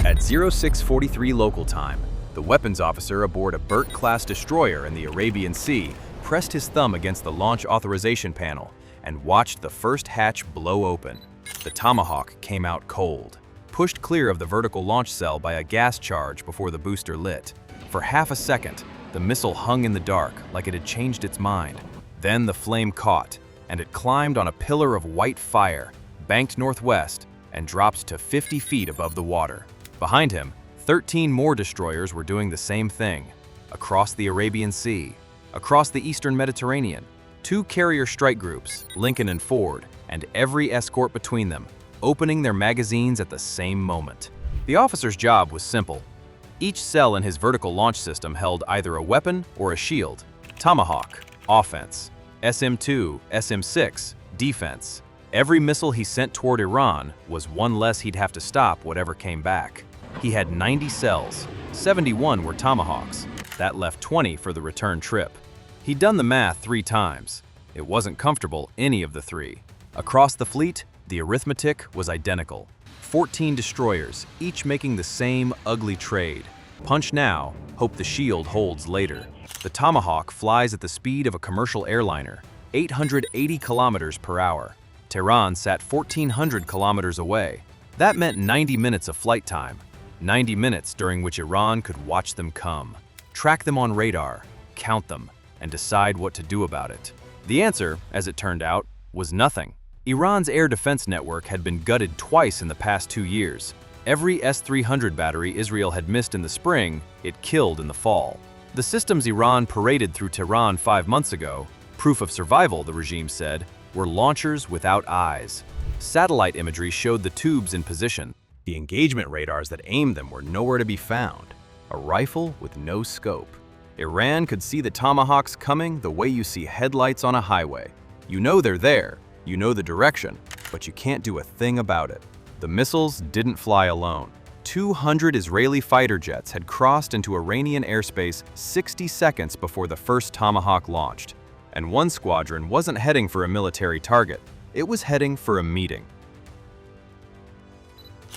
At 0643 local time, the weapons officer aboard a Burt-class destroyer in the Arabian Sea pressed his thumb against the launch authorization panel and watched the first hatch blow open. The Tomahawk came out cold, pushed clear of the vertical launch cell by a gas charge before the booster lit. For half a second, the missile hung in the dark like it had changed its mind. Then the flame caught, and it climbed on a pillar of white fire, banked northwest, and dropped to 50 feet above the water. Behind him, 13 more destroyers were doing the same thing. Across the Arabian Sea, across the Eastern Mediterranean, 2 carrier strike groups, Lincoln and Ford, and every escort between them, opening their magazines at the same moment. The officer's job was simple. Each cell in his vertical launch system held either a weapon or a shield. Tomahawk, offense. SM-2, SM-6, defense. Every missile he sent toward Iran was one less he'd have to stop whatever came back. He had 90 cells, 71 were Tomahawks. That left 20 for the return trip. He'd done the math 3 times. It wasn't comfortable, any of the 3. Across the fleet, the arithmetic was identical. 14 destroyers, each making the same ugly trade. Punch now, hope the shield holds later. The Tomahawk flies at the speed of a commercial airliner, 880 kilometers per hour. Tehran sat 1,400 kilometers away. That meant 90 minutes of flight time. 90 minutes during which Iran could watch them come, track them on radar, count them, and decide what to do about it. The answer, as it turned out, was nothing. Iran's air defense network had been gutted twice in the past 2 years. Every S-300 battery Israel had missed in the spring, it killed in the fall. The systems Iran paraded through Tehran 5 months ago, proof of survival, the regime said, were launchers without eyes. Satellite imagery showed the tubes in position. The engagement radars that aimed them were nowhere to be found. A rifle with no scope. Iran could see the Tomahawks coming the way you see headlights on a highway. You know they're there, you know the direction, but you can't do a thing about it. The missiles didn't fly alone. 200 Israeli fighter jets had crossed into Iranian airspace 60 seconds before the first Tomahawk launched. And one squadron wasn't heading for a military target. It was heading for a meeting.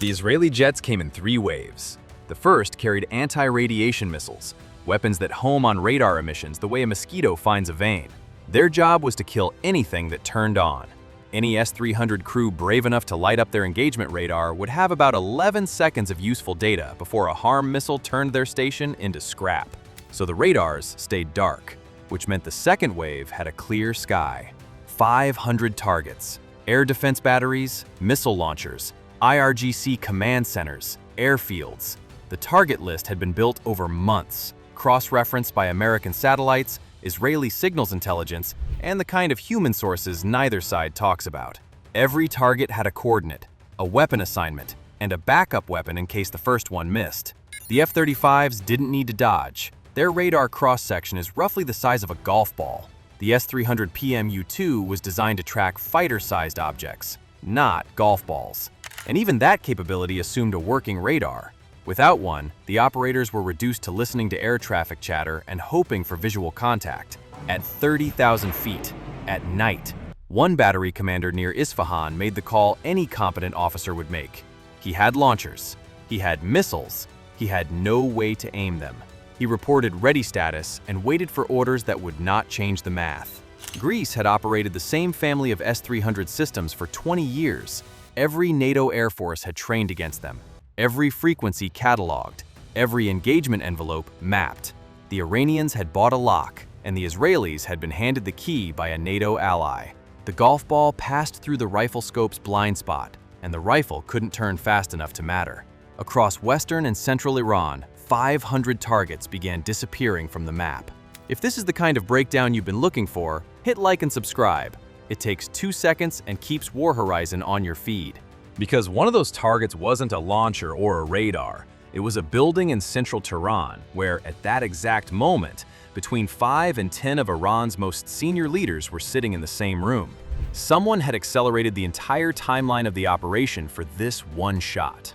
The Israeli jets came in 3 waves. The first carried anti-radiation missiles, weapons that home on radar emissions the way a mosquito finds a vein. Their job was to kill anything that turned on. Any S-300 crew brave enough to light up their engagement radar would have about 11 seconds of useful data before a harm missile turned their station into scrap. So the radars stayed dark, which meant the second wave had a clear sky. 500 targets, air defense batteries, missile launchers, IRGC command centers, airfields. The target list had been built over months, cross-referenced by American satellites, Israeli signals intelligence, and the kind of human sources neither side talks about. Every target had a coordinate, a weapon assignment, and a backup weapon in case the first one missed. The F-35s didn't need to dodge. Their radar cross-section is roughly the size of a golf ball. The S-300 PMU-2 was designed to track fighter-sized objects, not golf balls. And even that capability assumed a working radar. Without one, the operators were reduced to listening to air traffic chatter and hoping for visual contact. At 30,000 feet, at night, one battery commander near Isfahan made the call any competent officer would make. He had launchers, he had missiles, he had no way to aim them. He reported ready status and waited for orders that would not change the math. Greece had operated the same family of S-300 systems for 20 years. Every NATO Air Force had trained against them. Every frequency cataloged. Every engagement envelope mapped. The Iranians had bought a lock, and the Israelis had been handed the key by a NATO ally. The golf ball passed through the rifle scope's blind spot, and the rifle couldn't turn fast enough to matter. Across western and central Iran, 500 targets began disappearing from the map. If this is the kind of breakdown you've been looking for, hit like and subscribe. It takes 2 seconds and keeps War Horizon on your feed. Because one of those targets wasn't a launcher or a radar. It was a building in central Tehran where, at that exact moment, between 5 and 10 of Iran's most senior leaders were sitting in the same room. Someone had accelerated the entire timeline of the operation for this one shot.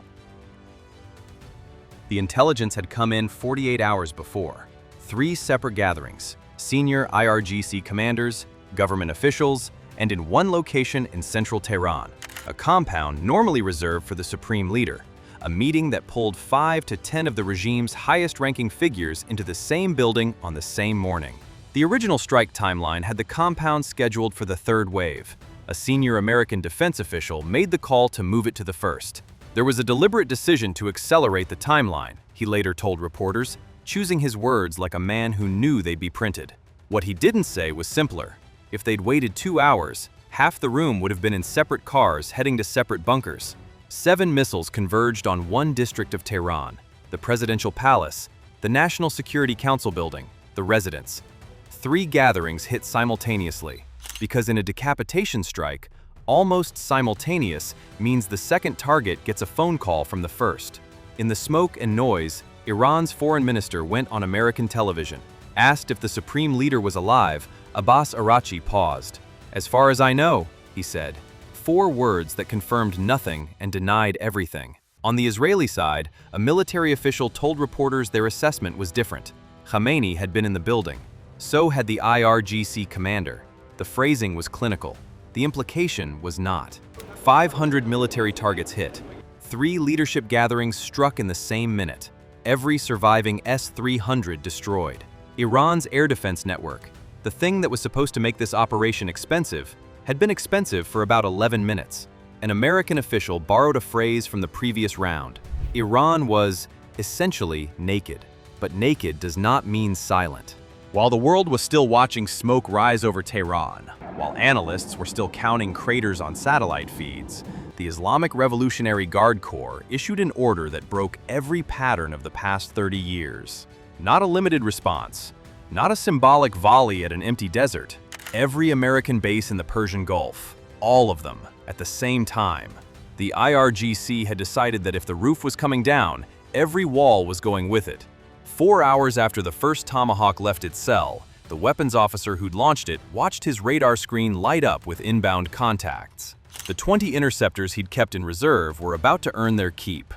The intelligence had come in 48 hours before. 3 separate gatherings, senior IRGC commanders, government officials, and in one location in central Tehran, a compound normally reserved for the supreme leader, a meeting that pulled 5 to 10 of the regime's highest-ranking figures into the same building on the same morning. The original strike timeline had the compound scheduled for the third wave. A senior American defense official made the call to move it to the first. There was a deliberate decision to accelerate the timeline, he later told reporters, choosing his words like a man who knew they'd be printed. What he didn't say was simpler. If they'd waited 2 hours, half the room would have been in separate cars heading to separate bunkers. 7 missiles converged on one district of Tehran: the presidential palace, the National Security Council building, the residence. 3 gatherings hit simultaneously, because in a decapitation strike, almost simultaneous means the second target gets a phone call from the first. In the smoke and noise, Iran's foreign minister went on American television. Asked if the supreme leader was alive, Abbas Araghchi paused. "As far as I know," he said. 4 words that confirmed nothing and denied everything. On the Israeli side, a military official told reporters their assessment was different. Khamenei had been in the building. So had the IRGC commander. The phrasing was clinical. The implication was not. 500 military targets hit. 3 leadership gatherings struck in the same minute. Every surviving S-300 destroyed. Iran's air defense network, the thing that was supposed to make this operation expensive, had been expensive for about 11 minutes. An American official borrowed a phrase from the previous round. Iran was essentially naked, but naked does not mean silent. While the world was still watching smoke rise over Tehran, while analysts were still counting craters on satellite feeds, the Islamic Revolutionary Guard Corps issued an order that broke every pattern of the past 30 years. Not a limited response, not a symbolic volley at an empty desert. Every American base in the Persian Gulf, all of them, at the same time. The IRGC had decided that if the roof was coming down, every wall was going with it. 4 hours after the first Tomahawk left its cell, the weapons officer who'd launched it watched his radar screen light up with inbound contacts. The 20 interceptors he'd kept in reserve were about to earn their keep.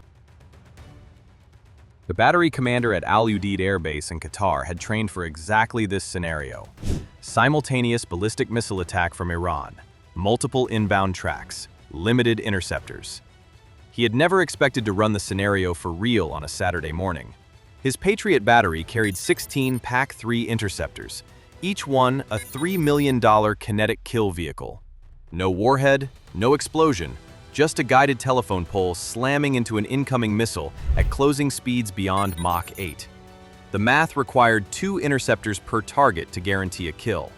The battery commander at Al Udeid Air Base in Qatar had trained for exactly this scenario. Simultaneous ballistic missile attack from Iran, multiple inbound tracks, limited interceptors. He had never expected to run the scenario for real on a Saturday morning. His Patriot battery carried 16 PAC-3 interceptors, each one a $3 million kinetic kill vehicle. No warhead, no explosion, just a guided telephone pole slamming into an incoming missile at closing speeds beyond Mach 8. The math required 2 interceptors per target to guarantee a kill.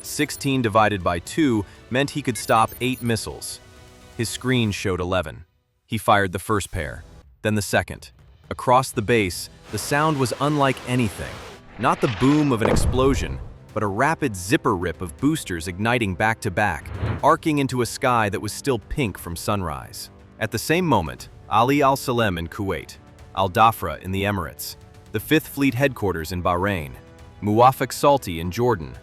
16 divided by 2 meant he could stop 8 missiles. His screen showed 11. He fired the first pair, then the second. Across the base, the sound was unlike anything. Not the boom of an explosion, but a rapid zipper rip of boosters igniting back to back, arcing into a sky that was still pink from sunrise. At the same moment, Ali Al Salem in Kuwait, Al Dhafra in the Emirates, the 5th Fleet headquarters in Bahrain, Muwafaq Salti in Jordan.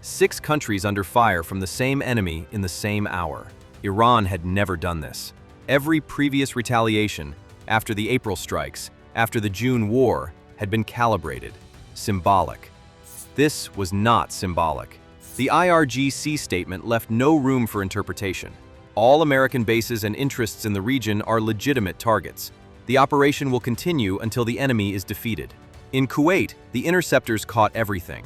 6 countries under fire from the same enemy in the same hour. Iran had never done this. Every previous retaliation, after the April strikes, after the June war, had been calibrated, symbolic. This was not symbolic. The IRGC statement left no room for interpretation. All American bases and interests in the region are legitimate targets. The operation will continue until the enemy is defeated. In Kuwait, the interceptors caught everything.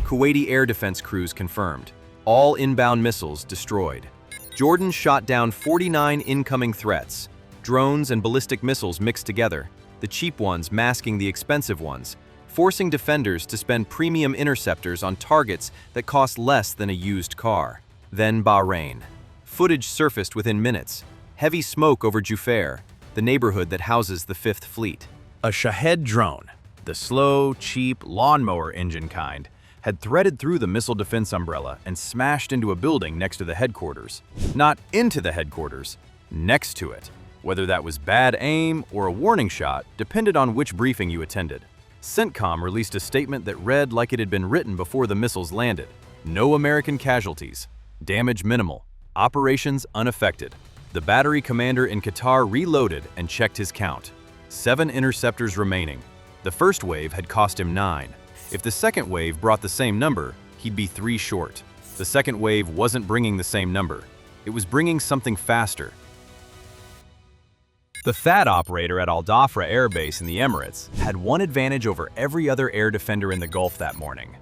Kuwaiti air defense crews confirmed. All inbound missiles destroyed. Jordan shot down 49 incoming threats. Drones and ballistic missiles mixed together, the cheap ones masking the expensive ones, forcing defenders to spend premium interceptors on targets that cost less than a used car. Then Bahrain. Footage surfaced within minutes. Heavy smoke over Jufair, the neighborhood that houses the 5th Fleet. A Shahed drone, the slow, cheap, lawnmower engine kind, had threaded through the missile defense umbrella and smashed into a building next to the headquarters. Not into the headquarters, next to it. Whether that was bad aim or a warning shot depended on which briefing you attended. CENTCOM released a statement that read like it had been written before the missiles landed. No American casualties. Damage minimal. Operations unaffected. The battery commander in Qatar reloaded and checked his count. 7 interceptors remaining. The first wave had cost him 9. If the second wave brought the same number, he'd be 3 short. The second wave wasn't bringing the same number. It was bringing something faster. The THAAD operator at Al Dhafra Air Base in the Emirates had one advantage over every other air defender in the Gulf that morning.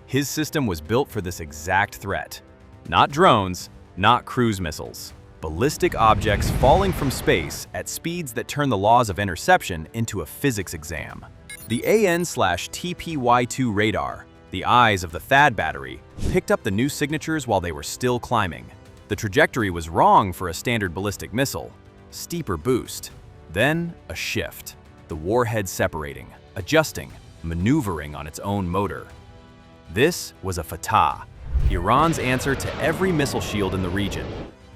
His system was built for this exact threat. Not drones, not cruise missiles. Ballistic objects falling from space at speeds that turn the laws of interception into a physics exam. The AN/TPY-2 radar, the eyes of the THAAD battery, picked up the new signatures while they were still climbing. The trajectory was wrong for a standard ballistic missile. Steeper boost. Then a shift. The warhead separating, adjusting, maneuvering on its own motor. This was a Fattah, Iran's answer to every missile shield in the region.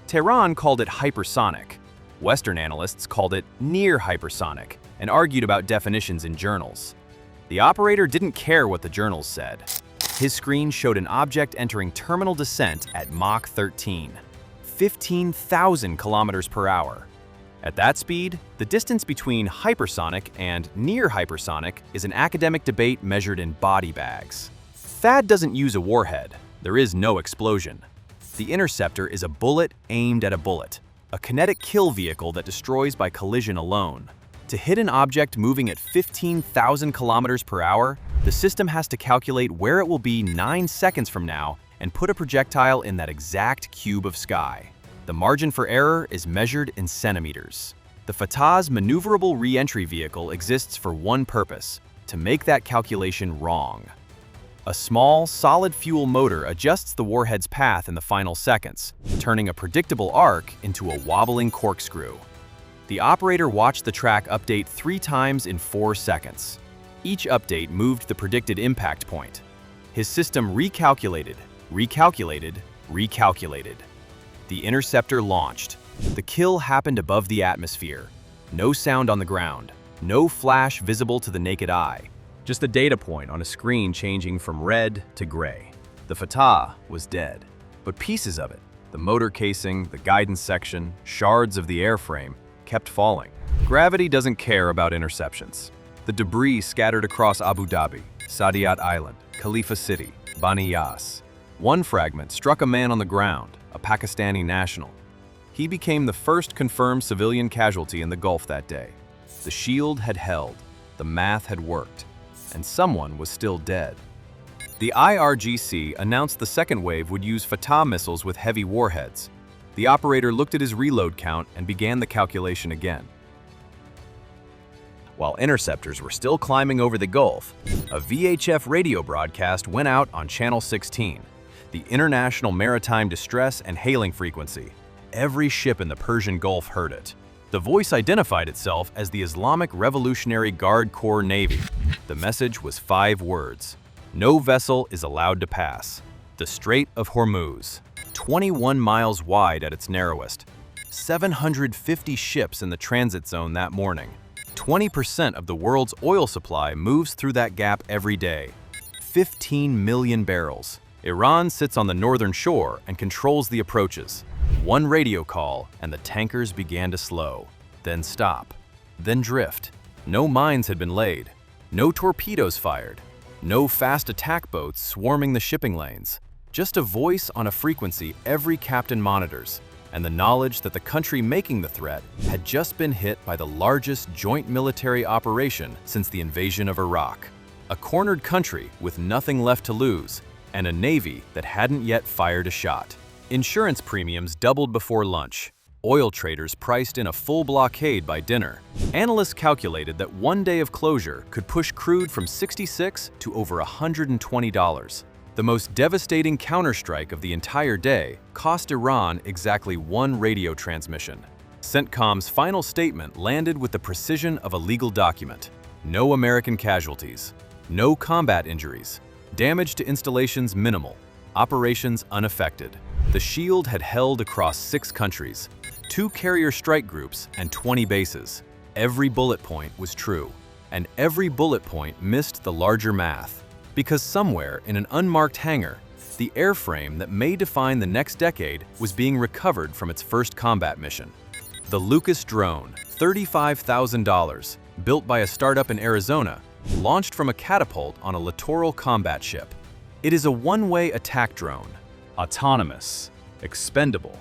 Tehran called it hypersonic. Western analysts called it near hypersonic and argued about definitions in journals. The operator didn't care what the journals said. His screen showed an object entering terminal descent at Mach 13, 15,000 kilometers per hour. At that speed, the distance between hypersonic and near hypersonic is an academic debate measured in body bags. THAAD doesn't use a warhead. There is no explosion. The interceptor is a bullet aimed at a bullet, a kinetic kill vehicle that destroys by collision alone. To hit an object moving at 15,000 kilometers per hour, the system has to calculate where it will be 9 seconds from now and put a projectile in that exact cube of sky. The margin for error is measured in centimeters. The Fattah's maneuverable re-entry vehicle exists for one purpose: to make that calculation wrong. A small, solid fuel motor adjusts the warhead's path in the final seconds, turning a predictable arc into a wobbling corkscrew. The operator watched the track update 3 times in 4 seconds. Each update moved the predicted impact point. His system recalculated, recalculated, recalculated. The interceptor launched. The kill happened above the atmosphere. No sound on the ground. No flash visible to the naked eye. Just a data point on a screen changing from red to gray. The Fattah was dead, but pieces of it, the motor casing, the guidance section, shards of the airframe, kept falling. Gravity doesn't care about interceptions. The debris scattered across Abu Dhabi, Saadiyat Island, Khalifa City, Bani Yas. One fragment struck a man on the ground, a Pakistani national. He became the first confirmed civilian casualty in the Gulf that day. The shield had held, the math had worked, and someone was still dead. The IRGC announced the second wave would use Fattah missiles with heavy warheads. The operator looked at his reload count and began the calculation again. While interceptors were still climbing over the Gulf, a VHF radio broadcast went out on Channel 16, the International Maritime Distress and Hailing Frequency. Every ship in the Persian Gulf heard it. The voice identified itself as the Islamic Revolutionary Guard Corps Navy. The message was 5 words. No vessel is allowed to pass. The Strait of Hormuz, 21 miles wide at its narrowest. 750 ships in the transit zone that morning. 20% of the world's oil supply moves through that gap every day. 15 million barrels. Iran sits on the northern shore and controls the approaches. One radio call and the tankers began to slow, then stop, then drift. No mines had been laid, no torpedoes fired, no fast attack boats swarming the shipping lanes. Just a voice on a frequency every captain monitors, and the knowledge that the country making the threat had just been hit by the largest joint military operation since the invasion of Iraq. A cornered country with nothing left to lose, and a navy that hadn't yet fired a shot. Insurance premiums doubled before lunch. Oil traders priced in a full blockade by dinner. Analysts calculated that one day of closure could push crude from $66 to over $120. The most devastating counterstrike of the entire day cost Iran exactly 1 radio transmission. CENTCOM's final statement landed with the precision of a legal document. No American casualties. No combat injuries. Damage to installations minimal. Operations unaffected. The shield had held across 6 countries, 2 carrier strike groups, and 20 bases. Every bullet point was true, and every bullet point missed the larger math. Because somewhere in an unmarked hangar, the airframe that may define the next decade was being recovered from its first combat mission. The Lucas drone, $35,000, built by a startup in Arizona, launched from a catapult on a littoral combat ship. It is a one-way attack drone, autonomous, expendable,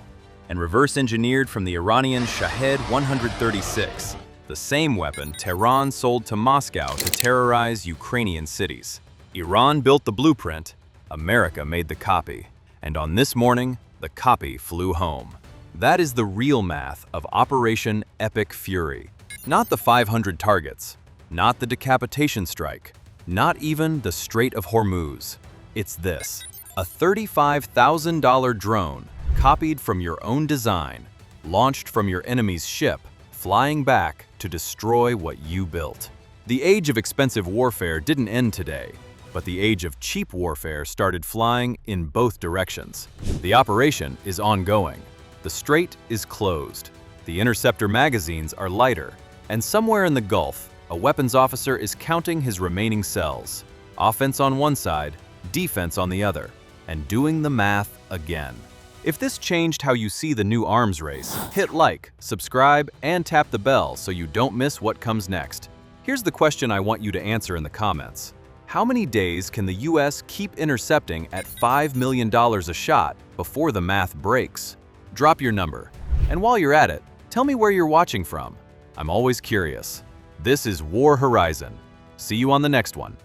and reverse-engineered from the Iranian Shahed 136, the same weapon Tehran sold to Moscow to terrorize Ukrainian cities. Iran built the blueprint, America made the copy, and on this morning, the copy flew home. That is the real math of Operation Epic Fury. Not the 500 targets, not the decapitation strike, not even the Strait of Hormuz. It's this, a $35,000 drone copied from your own design, launched from your enemy's ship, flying back to destroy what you built. The age of expensive warfare didn't end today, but the age of cheap warfare started flying in both directions. The operation is ongoing. The Strait is closed. The interceptor magazines are lighter, and somewhere in the Gulf, a weapons officer is counting his remaining cells. Offense on one side, defense on the other, and doing the math again. If this changed how you see the new arms race, hit like, subscribe, and tap the bell so you don't miss what comes next. Here's the question I want you to answer in the comments. How many days can the US keep intercepting at $5 million a shot before the math breaks? Drop your number. And while you're at it, tell me where you're watching from. I'm always curious. This is War Horizon. See you on the next one.